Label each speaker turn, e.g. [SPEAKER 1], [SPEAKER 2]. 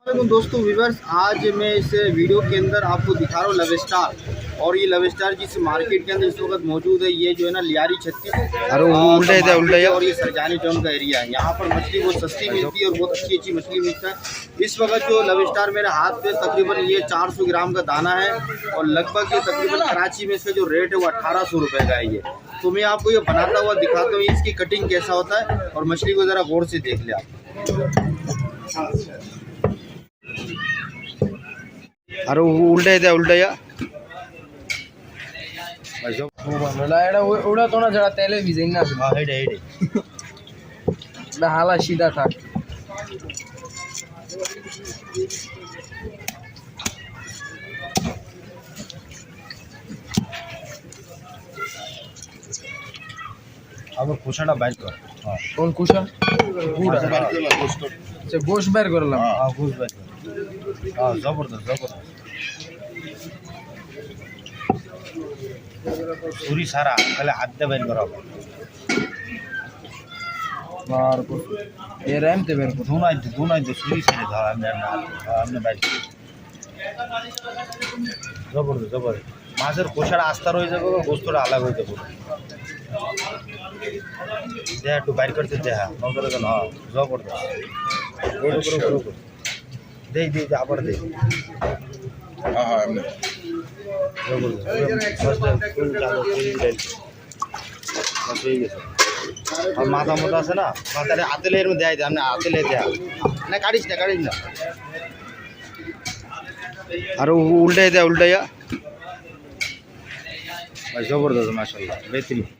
[SPEAKER 1] दोस्तों व्यूअर्स, आज मैं इस वीडियो के अंदर आपको दिखा रहा हूँ लव स्टार। और ये लव स्टार जिस मार्केट के अंदर इस वक्त मौजूद है, ये जो है ना लियारी 36 और ये सरजानी टाउन का एरिया है। यहाँ पर मछली बहुत सस्ती मिलती है और बहुत अच्छी अच्छी मछली मिलता है। इस वक्त जो लव स्टार मेरे हाथ पे तकरीबन ये 400 ग्राम का दाना है और लगभग ये तकरीबन कराची में इसका जो रेट है वो 1800 रुपये का है। ये तो मैं आपको ये बनाता हुआ दिखाता हूँ, इसकी कटिंग कैसा होता है और मछली को ज़रा गौर से देख ले आप।
[SPEAKER 2] अरे उल्टा येते उल्टा
[SPEAKER 3] उड़ा तो ना जरा तेले भी देना हाला सीधा था।
[SPEAKER 2] अब कुछाटा বাইর কর।
[SPEAKER 3] কোন কুশা গুড়া আচ্ছা গোশ বের করলাম।
[SPEAKER 2] হ্যাঁ গোশ বের কর। হ্যাঁ জবরদস্ত জবরদস্ত ছুরি সারা তাহলে হাত দিয়ে বের করা হবে।
[SPEAKER 3] বার কর এ রামতে বের কর।
[SPEAKER 2] দুনাই দে ছুরি ছেড়ে দাও। আপনি বাইর জবরদস্ত জবরদস্ত মাছের কোষাটা আস্তা রয়ে যাবে, গোস্তটা আলাদা হয়ে যাবে। দেখ একটু বাইর করতে দেখা নজর দেন। হ্যাঁ জবরদস্ত দেই দেই আবার দেই।
[SPEAKER 4] হ্যাঁ হ্যাঁ এমনি
[SPEAKER 2] আর মাথা মতো আছে না, মাথাটা হাতে লের মধ্যে দেয়। আপনি হাতে লে দেয়া না, কাটিস না আর উল্টা উল্টা জবরদস্ত মাশাআল্লাহ বেহতরিন।